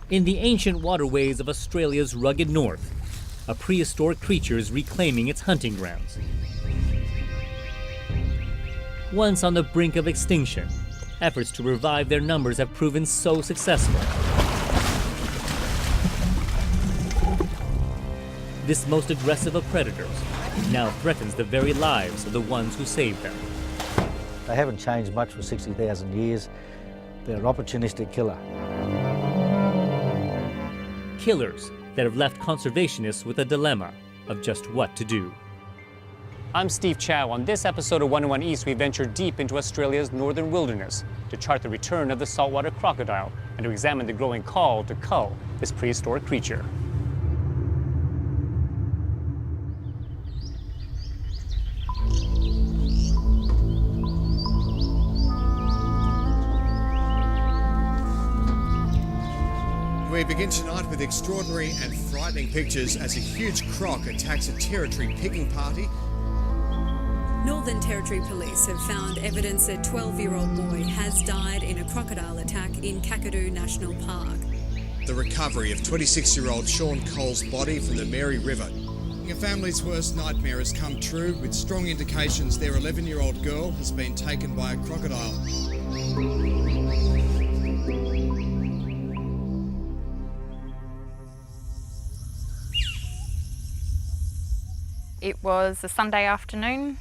In the ancient waterways of Australia's rugged north, a prehistoric creature is reclaiming its hunting grounds. Once on the brink of extinction, efforts to revive their numbers have proven so successful. This most aggressive of predators now threatens the very lives of the ones who saved them. They haven't changed much for 60,000 years. They're an opportunistic killer. Killers that have left conservationists with a dilemma of just what to do. I'm Steve Chao. On this episode of 101 East, we venture deep into Australia's northern wilderness to chart the return of the saltwater crocodile and to examine the growing call to cull this prehistoric creature. We begin tonight with extraordinary and frightening pictures as a huge croc attacks a territory picking party. Northern Territory Police have found evidence a 12-year-old boy has died in a crocodile attack in Kakadu National Park. The recovery of 26-year-old Sean Cole's body from the Mary River. A family's worst nightmare has come true, with strong indications their 11-year-old girl has been taken by a crocodile. It was a Sunday afternoon,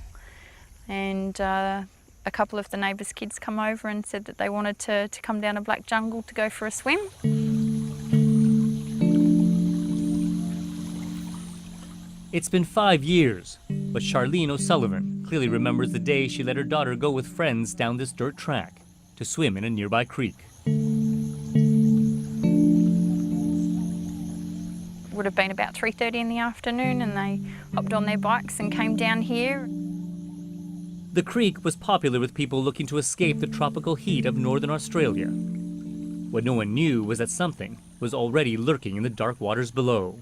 and a couple of the neighbours' kids come over and said that they wanted to come down a black jungle to go for a swim. It's been 5 years, but Charlene O'Sullivan clearly remembers the day she let her daughter go with friends down this dirt track to swim in a nearby creek. Would have been about 3:30 in the afternoon, and they hopped on their bikes and came down here. The creek was popular with people looking to escape the tropical heat of northern Australia. What no one knew was that something was already lurking in the dark waters below.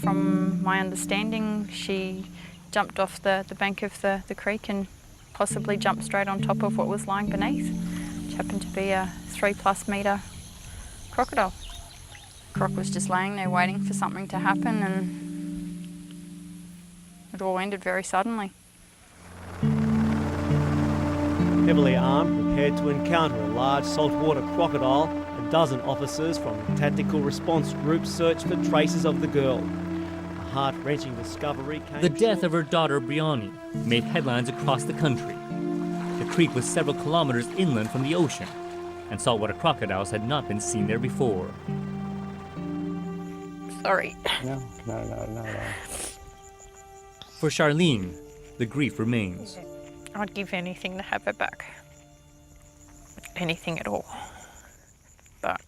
From my understanding, she jumped off the bank of the creek and possibly jumped straight on top of what was lying beneath, which happened to be a 3+ metre crocodile. Croc was just laying there waiting for something to happen, and it all ended very suddenly. Heavily armed, prepared to encounter a large saltwater crocodile, a dozen officers from the Tactical Response Group searched for traces of the girl. A heart-wrenching discovery came. The death of her daughter, Brianni, made headlines across the country. The creek was several kilometers inland from the ocean, and saltwater crocodiles had not been seen there before. Sorry. No. For Charlene, the grief remains. I'd give anything to have her back. Anything at all. But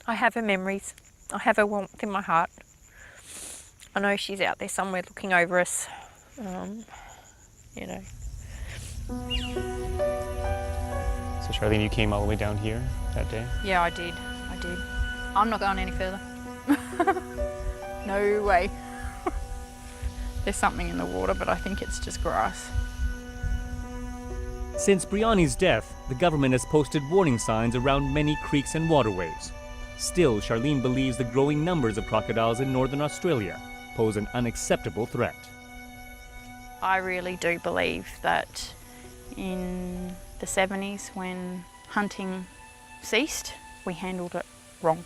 I have her memories. I have her warmth in my heart. I know she's out there somewhere looking over us. You know. So Charlene, you came all the way down here that day? Yeah, I did. I'm not going any further. No way. There's something in the water, but I think it's just grass. Since Brianni's death, the government has posted warning signs around many creeks and waterways. Still, Charlene believes the growing numbers of crocodiles in northern Australia pose an unacceptable threat. I really do believe that in the 70s, when hunting ceased, we handled it wrong.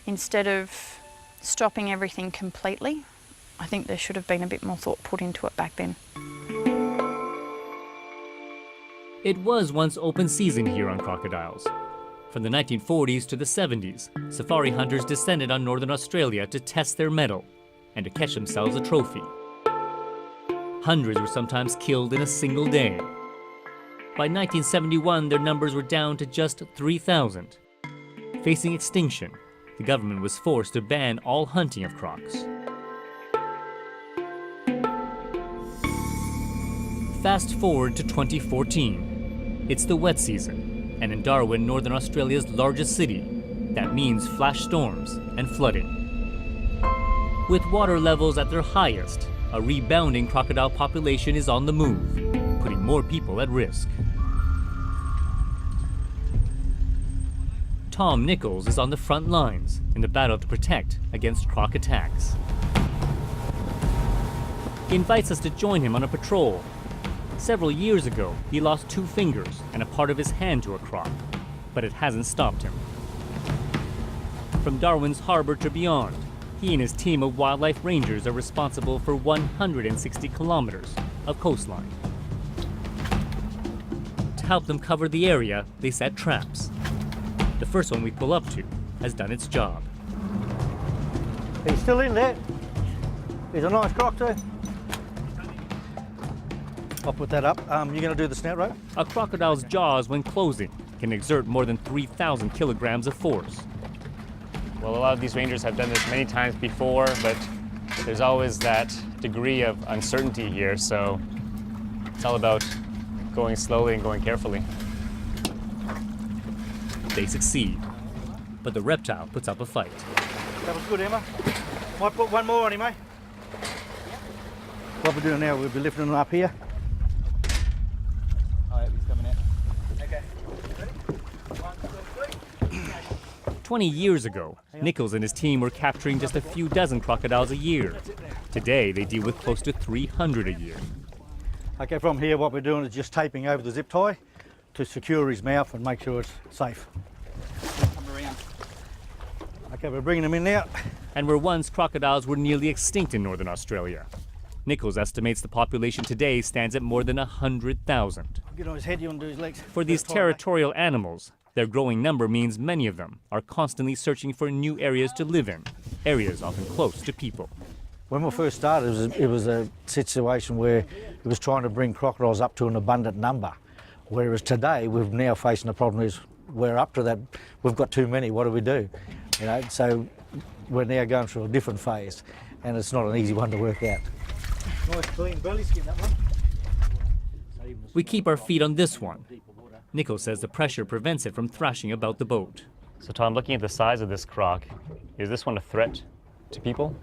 Instead of stopping everything completely, I think there should have been a bit more thought put into it back then. It was once open season here on crocodiles. From the 1940s to the 70s, safari hunters descended on northern Australia to test their mettle and to catch themselves a trophy. Hundreds were sometimes killed in a single day. By 1971, their numbers were down to just 3,000. Facing extinction, the government was forced to ban all hunting of crocs. Fast forward to 2014. It's the wet season, and in Darwin, northern Australia's largest city, that means flash storms and flooding. With water levels at their highest, a rebounding crocodile population is on the move, putting more people at risk. Tom Nichols is on the front lines in the battle to protect against croc attacks. He invites us to join him on a patrol. Several years ago, he lost 2 fingers and a part of his hand to a croc, but it hasn't stopped him. From Darwin's harbor to beyond, he and his team of wildlife rangers are responsible for 160 kilometers of coastline. To help them cover the area, they set traps. The first one we pull up to has done its job. He's still in there. He's a nice croc too. I'll put that up. You're going to do the snout rope? A crocodile's jaws, when closing, can exert more than 3,000 kilograms of force. Well, a lot of these rangers have done this many times before, but there's always that degree of uncertainty here, so it's all about going slowly and going carefully. They succeed, but the reptile puts up a fight. That was good, Emma. Might put one more on him, eh? What we're doing now, we'll be lifting him up here. Oh, yeah, he's coming in. Okay. 20 years ago, Nichols and his team were capturing just a few dozen crocodiles a year. Today, they deal with close to 300 a year. Okay, from here, what we're doing is just taping over the zip tie to secure his mouth and make sure it's safe. Come around. Okay, we're bringing him in now. And where once crocodiles were nearly extinct in northern Australia, Nichols estimates the population today stands at more than 100,000. Get on his head, you undo his legs. For these territorial animals, their growing number means many of them are constantly searching for new areas to live in, areas often close to people. When we first started, it was a situation where it was trying to bring crocodiles up to an abundant number. Whereas today, we're now facing the problem is we're up to that, we've got too many, what do we do? You know, so we're now going through a different phase, and it's not an easy one to work out. Nice clean belly skin, that one. We keep our feet on this one. Nichols says the pressure prevents it from thrashing about the boat. So Tom, looking at the size of this croc, is this one a threat to people?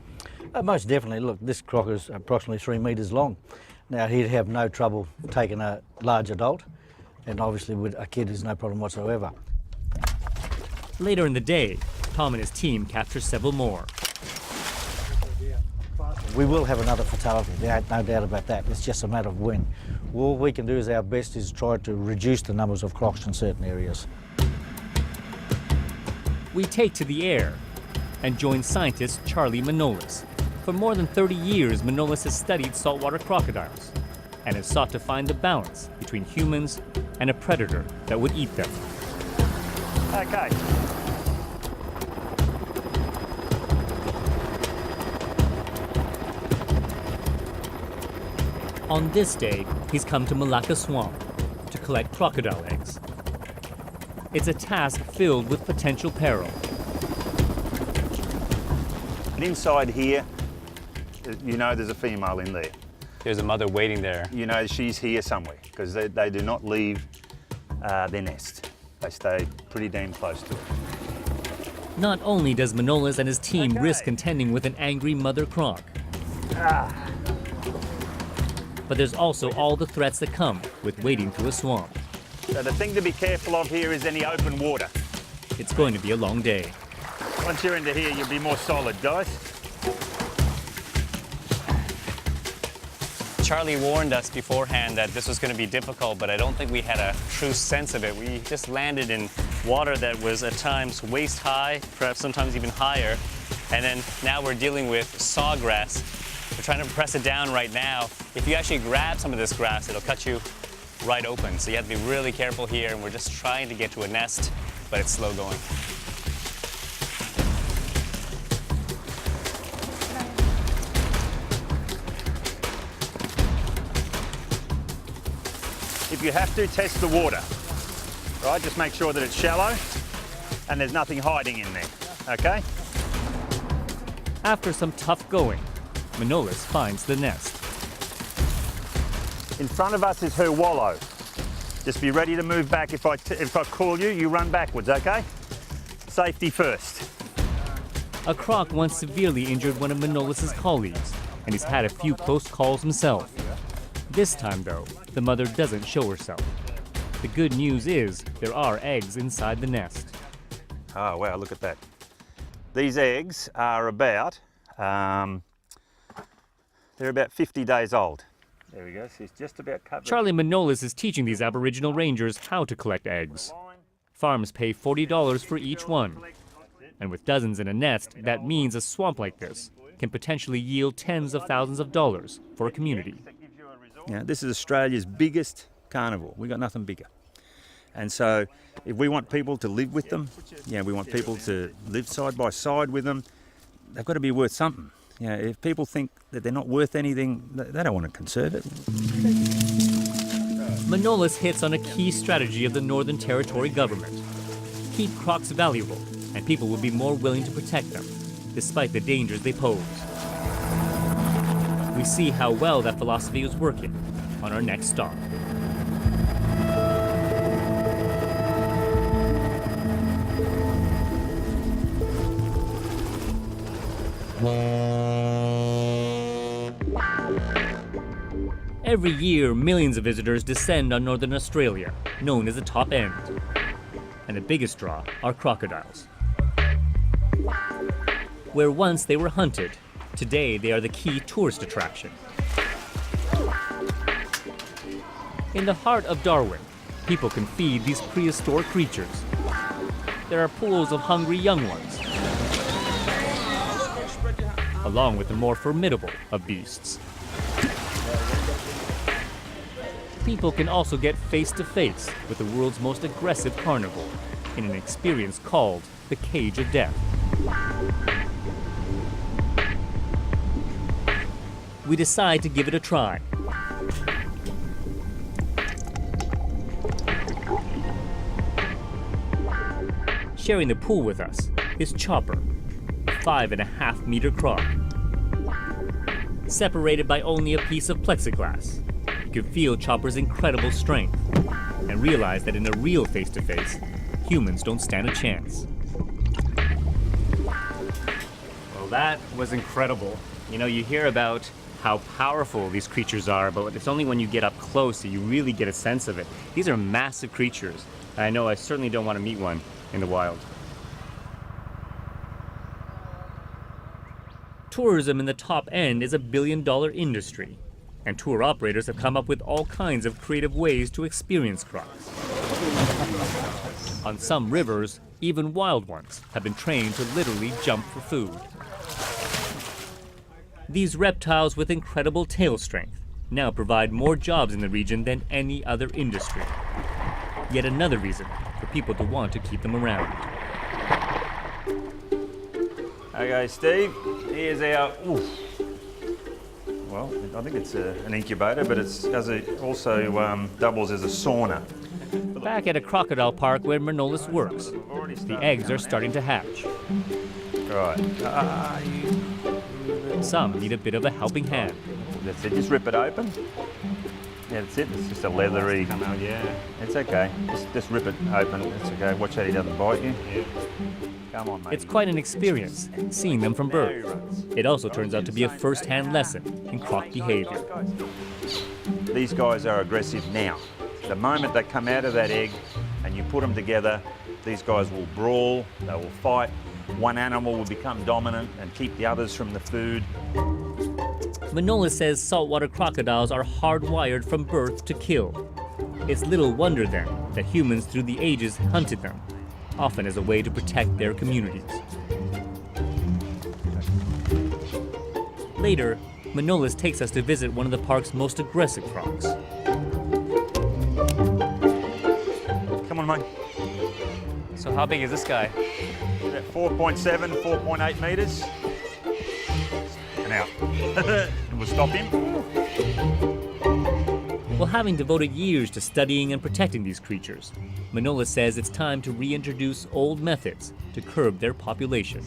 Most definitely. Look, this croc is approximately 3 metres long. Now, he'd have no trouble taking a large adult, and obviously with a kid is no problem whatsoever. Later in the day, Tom and his team capture several more. We will have another fatality, there ain't no doubt about that. It's just a matter of when. All we can do is our best is try to reduce the numbers of crocs in certain areas. We take to the air and join scientist Charlie Manolis. For more than 30 years, Manolis has studied saltwater crocodiles and has sought to find the balance between humans and a predator that would eat them. Okay. On this day, he's come to Malacca Swamp to collect crocodile eggs. It's a task filled with potential peril. And inside here, you know there's a female in there. There's a mother waiting there. You know she's here somewhere because they do not leave their nest. They stay pretty damn close to it. Not only does Manolis and his team risk contending with an angry mother croc, but there's also all the threats that come with wading through a swamp. So the thing to be careful of here is any open water. It's going to be a long day. Once you're into here, you'll be more solid, guys. Charlie warned us beforehand that this was going to be difficult, but I don't think we had a true sense of it. We just landed in water that was at times waist high, perhaps sometimes even higher, and then now we're dealing with sawgrass. We're trying to press it down right now. If you actually grab some of this grass, it'll cut you right open. So you have to be really careful here, and we're just trying to get to a nest, but it's slow going. If you have to, test the water. Right, just make sure that it's shallow and there's nothing hiding in there, okay? After some tough going, Manolis finds the nest. In front of us is her wallow. Just be ready to move back. If I call you, you run backwards, okay? Safety first. A croc once severely injured one of Manolis' colleagues, and he's had a few close calls himself. This time, though, the mother doesn't show herself. The good news is there are eggs inside the nest. Oh wow, look at that. These eggs are about, they're about 50 days old. There we go, she's just about cut. Charlie Manolis is teaching these Aboriginal rangers how to collect eggs. Farms pay $40 for each one. And with dozens in a nest, that means a swamp like this can potentially yield tens of thousands of dollars for a community. Yeah, this is Australia's biggest carnivore. We've got nothing bigger. And so if we want people to live with them, we want people to live side by side with them, they've got to be worth something. If people think that they're not worth anything, they don't want to conserve it. Manolis hits on a key strategy of the Northern Territory government. Keep crocs valuable, and people will be more willing to protect them, despite the dangers they pose. We see how well that philosophy is working on our next stop. Every year, millions of visitors descend on northern Australia, known as the top end. And the biggest draw are crocodiles. Where once they were hunted, today they are the key tourist attraction. In the heart of Darwin, people can feed these prehistoric creatures. There are pools of hungry young ones, along with the more formidable of beasts. People can also get face-to-face with the world's most aggressive carnivore in an experience called the Cage of Death. We decide to give it a try. Sharing the pool with us is Chopper, a 5.5-meter croc. Separated by only a piece of plexiglass, you can feel Chopper's incredible strength and realize that in a real face-to-face, humans don't stand a chance. Well, that was incredible. You know, you hear about how powerful these creatures are, but it's only when you get up close that you really get a sense of it. These are massive creatures. I know I certainly don't want to meet one in the wild. Tourism in the top end is a billion-dollar industry, and tour operators have come up with all kinds of creative ways to experience crocs. On some rivers, even wild ones have been trained to literally jump for food. These reptiles with incredible tail strength now provide more jobs in the region than any other industry. Yet another reason for people to want to keep them around. Okay, Steve, here's our, well, I think it's an incubator, but it also doubles as a sauna. Back at a crocodile park where Manolis works, the eggs are starting to hatch. Right. Some need a bit of a helping hand. That's it, just rip it open. Yeah, that's it, it's just a leathery... Come out, yeah. It's okay, just rip it open, it's okay. Watch out he doesn't bite you. Yeah. Come on, mate. It's quite an experience, seeing them from birth. It also turns out to be a first-hand lesson in croc behavior. These guys are aggressive now. The moment they come out of that egg and you put them together, these guys will brawl, they will fight. One animal will become dominant and keep the others from the food. Manolis says saltwater crocodiles are hardwired from birth to kill. It's little wonder then that humans through the ages hunted them, often as a way to protect their communities. Later, Manolis takes us to visit one of the park's most aggressive crocs. Come on, mate. So how big is this guy? About 4.7, 4.8 metres. And out. And we'll stop him. Well, having devoted years to studying and protecting these creatures, Manolis says it's time to reintroduce old methods to curb their population.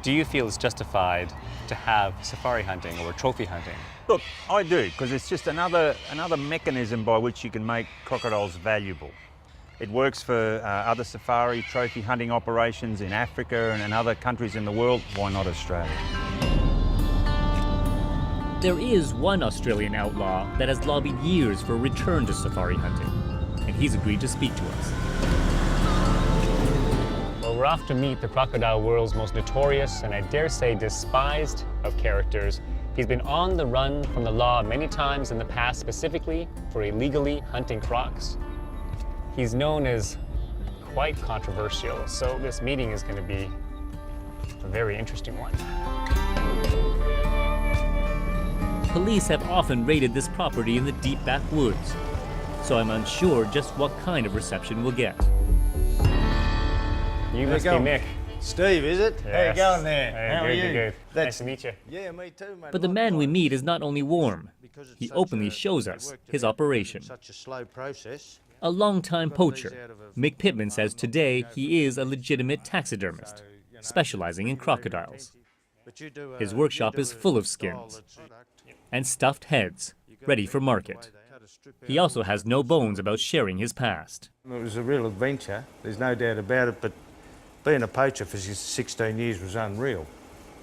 Do you feel it's justified to have safari hunting or trophy hunting? Look, I do, because it's just another mechanism by which you can make crocodiles valuable. It works for other safari trophy hunting operations in Africa and in other countries in the world. Why not Australia? There is one Australian outlaw that has lobbied years for a return to safari hunting, and he's agreed to speak to us. Well, we're off to meet the crocodile world's most notorious and I dare say despised of characters. He's been on the run from the law many times in the past, specifically for illegally hunting crocs. He's known as quite controversial, so this meeting is going to be a very interesting one. Police have often raided this property in the deep backwoods, so I'm unsure just what kind of reception we'll get. You must be Mick. Steve, is it? Yes. How you going there? Hey, How are you? Good. That's- Nice to meet you. Yeah, me too, mate. But the man we meet is not only warm, he openly shows us his operation. Such a slow process. A longtime poacher, Mick Pittman says today he is a legitimate taxidermist, specializing in crocodiles. His workshop is full of skins and stuffed heads, ready for market. He also has no bones about sharing his past. It was a real adventure, there's no doubt about it, but being a poacher for 16 years was unreal.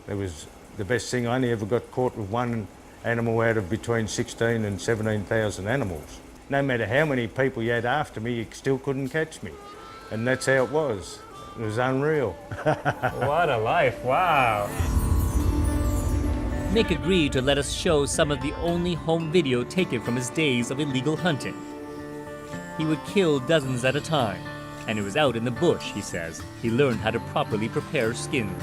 It was the best thing. I only ever got caught with one animal out of between 16 and 17,000 animals. No matter how many people you had after me, you still couldn't catch me. And that's how it was. It was unreal. What a life, wow. Mick agreed to let us show some of the only home video taken from his days of illegal hunting. He would kill dozens at a time, and it was out in the bush, he says, he learned how to properly prepare skins.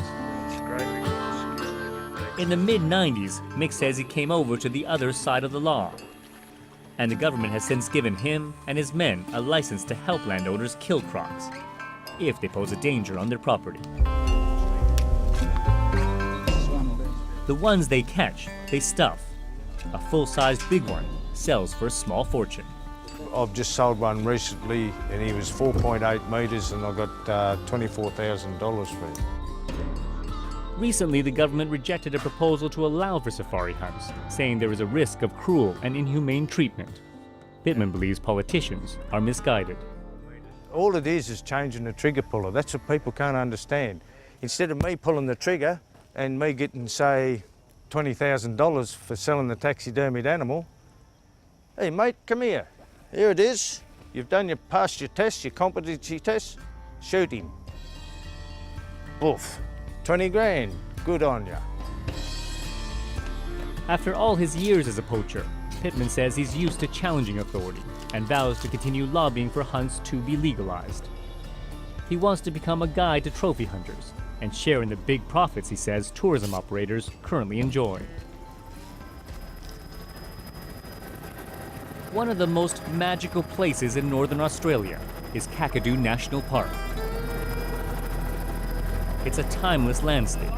In the mid-90s, Mick says he came over to the other side of the law, and the government has since given him and his men a license to help landowners kill crocs if they pose a danger on their property. The ones they catch, they stuff. A full-sized big one sells for a small fortune. I've just sold one recently and he was 4.8 metres and I got $24,000 for it. Recently, the government rejected a proposal to allow for safari hunts, saying there is a risk of cruel and inhumane treatment. Pittman believes politicians are misguided. All it is changing the trigger puller. That's what people can't understand. Instead of me pulling the trigger and me getting, say, $20,000 for selling the taxidermied animal, hey mate, come here. Here it is. You've passed your test, your competency test. Shoot him. Boof. 20 grand. Good on ya. After all his years as a poacher, Pittman says he's used to challenging authority and vows to continue lobbying for hunts to be legalized. He wants to become a guide to trophy hunters and share in the big profits he says tourism operators currently enjoy. One of the most magical places in northern Australia is Kakadu National Park. It's a timeless landscape.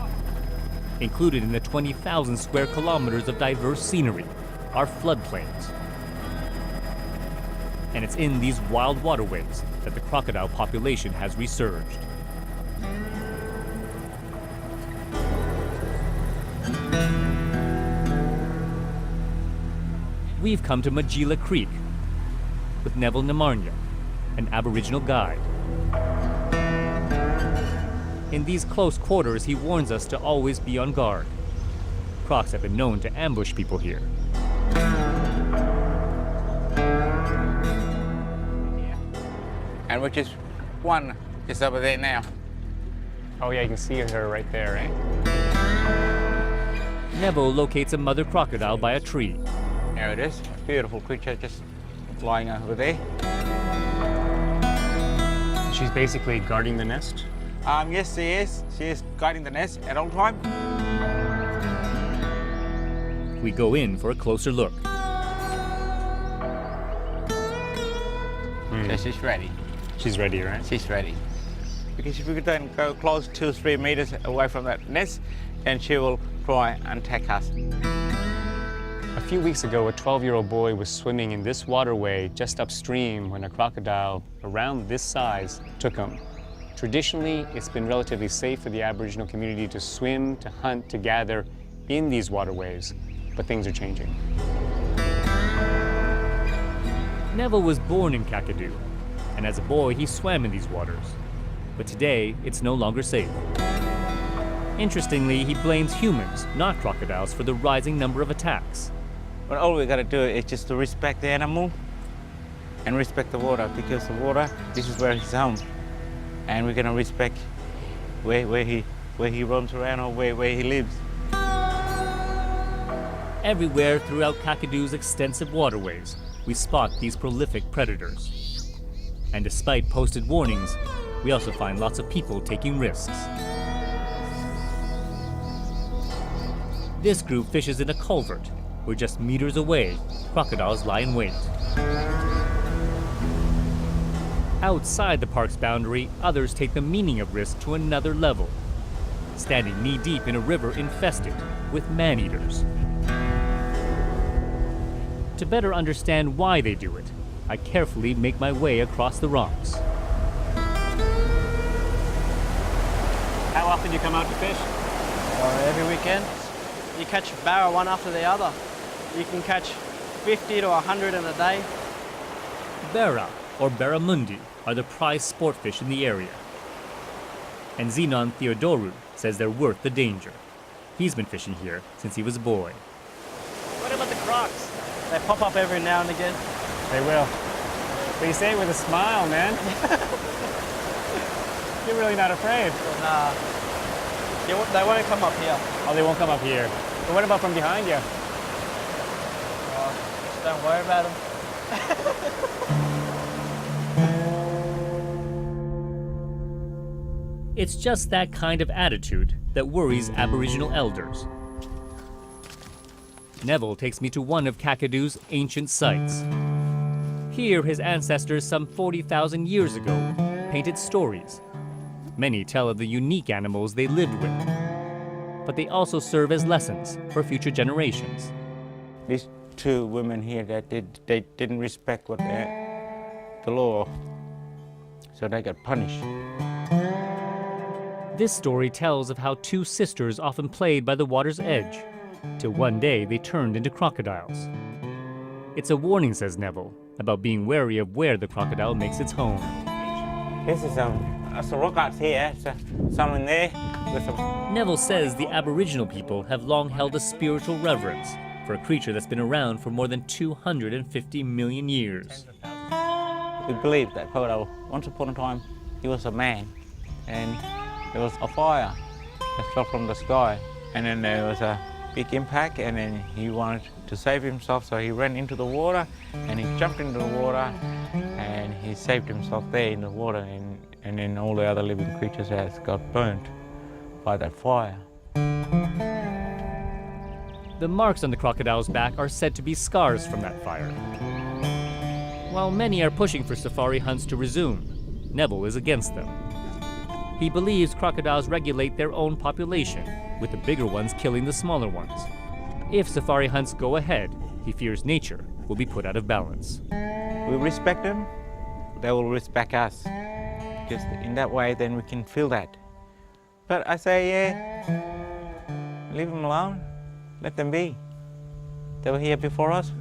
Included in the 20,000 square kilometers of diverse scenery are floodplains. And it's in these wild waterways that the crocodile population has resurged. We've come to Magilla Creek with Neville Namarnya, an Aboriginal guide. In these close quarters, he warns us to always be on guard. Crocs have been known to ambush people here. And which is one is over there now. Oh yeah, you can see her right there, eh? Neville locates a mother crocodile by a tree. There it is. Beautiful creature just lying over there. She's basically guarding the nest. Yes, she is. She is guarding the nest at all time. We go in for a closer look. So she's ready. She's ready, right? She's ready. Because if we don't go close 2 or 3 meters away from that nest, then she will try and attack us. A few weeks ago, a 12-year-old boy was swimming in this waterway just upstream when a crocodile around this size took him. Traditionally, it's been relatively safe for the Aboriginal community to swim, to hunt, to gather in these waterways, but things are changing. Neville was born in Kakadu, and as a boy he swam in these waters. But today, it's no longer safe. Interestingly, he blames humans, not crocodiles, for the rising number of attacks. But all we gotta do is just to respect the animal and respect the water, because the water, this is where it's home. And we're gonna respect where he roams around or where he lives. Everywhere throughout Kakadou's extensive waterways, we spot these prolific predators. And despite posted warnings, we also find lots of people taking risks. This group fishes in a culvert, where just meters away, crocodiles lie in wait. Outside the park's boundary, others take the meaning of risk to another level, standing knee-deep in a river infested with man-eaters. To better understand why they do it, I carefully make my way across the rocks. How often do you come out to fish? Every weekend. You catch barra one after the other. You can catch 50 to 100 in a day. Barra, or barramundi, are the prized sport fish in the area. And Zenon Theodorou says they're worth the danger. He's been fishing here since he was a boy. What about the crocs? They pop up every now and again. They will. But you say it with a smile, man. You're really not afraid. Nah. They won't come up here. Oh, they won't come up here. But what about from behind you? Just don't worry about them. It's just that kind of attitude that worries Aboriginal elders. Neville takes me to one of Kakadou's ancient sites. Here, his ancestors some 40,000 years ago painted stories. Many tell of the unique animals they lived with, but they also serve as lessons for future generations. These two women here, they didn't respect what the law, so they got punished. This story tells of how two sisters often played by the water's edge, till one day they turned into crocodiles. It's a warning, says Neville, about being wary of where the crocodile makes its home. This is some rock here, some in there. Neville says the Aboriginal people have long held a spiritual reverence for a creature that's been around for more than 250 million years. We believe that crocodile, once upon a time, he was a man, and there was a fire that fell from the sky, and then there was a big impact, and then he wanted to save himself, so he ran into the water, and he jumped into the water, and he saved himself there in the water, and then all the other living creatures has got burnt by that fire. The marks on the crocodile's back are said to be scars from that fire. While many are pushing for safari hunts to resume, Neville is against them. He believes crocodiles regulate their own population, with the bigger ones killing the smaller ones. If safari hunts go ahead, he fears nature will be put out of balance. We respect them, they will respect us, because in that way then we can feel that. But I say, yeah, leave them alone, let them be. They were here before us.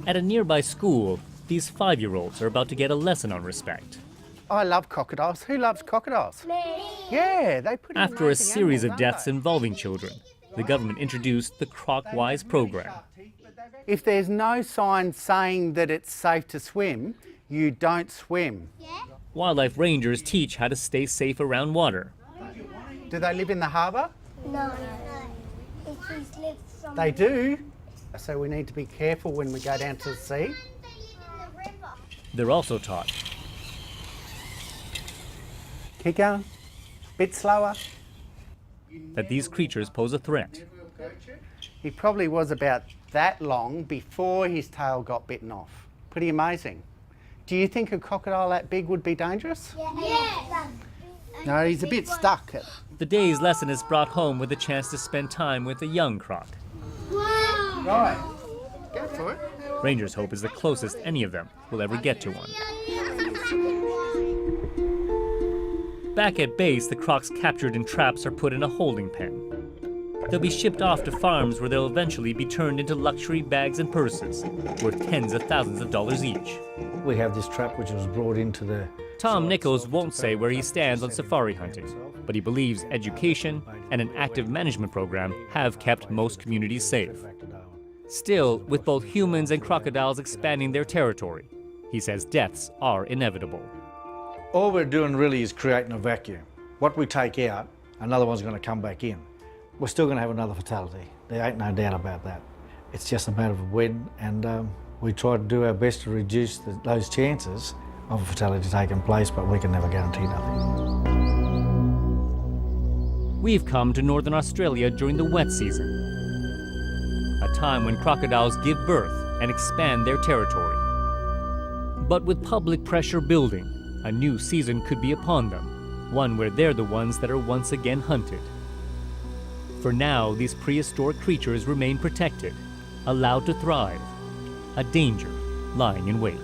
At a nearby school, these 5-year-olds are about to get a lesson on respect. I love crocodiles. Who loves crocodiles? Me. Yeah, they put. After a series of deaths involving children, the government introduced the Croc-Wise program. If there's no sign saying that it's safe to swim, you don't swim. Wildlife rangers teach how to stay safe around water. Do they live in the harbour? No. They do. So we need to be careful when we go down to the sea. They're also taught Keep going. Bit slower. that these creatures pose a threat. He probably was about that long before his tail got bitten off. Pretty amazing. Do you think a crocodile that big would be dangerous? Yes. No, he's a bit stuck. The day's lesson is brought home with a chance to spend time with a young croc. Wow. Right. Go for it. Rangers' hope is the closest any of them will ever get to one. Back at base, the crocs captured in traps are put in a holding pen. They'll be shipped off to farms where they'll eventually be turned into luxury bags and purses, worth tens of thousands of dollars each. We have this trap which was brought into the... Tom Nichols won't say where he stands on safari hunting, but he believes education and an active management program have kept most communities safe. Still, with both humans and crocodiles expanding their territory, he says deaths are inevitable. All we're doing really is creating a vacuum. What we take out, another one's going to come back in. We're still going to have another fatality. There ain't no doubt about that. It's just a matter of when, and we try to do our best to reduce those chances of a fatality taking place, but we can never guarantee nothing. We've come to Northern Australia during the wet season, a time when crocodiles give birth and expand their territory. But with public pressure building, a new season could be upon them, one where they're the ones that are once again hunted. For now, these prehistoric creatures remain protected, allowed to thrive, a danger lying in wait.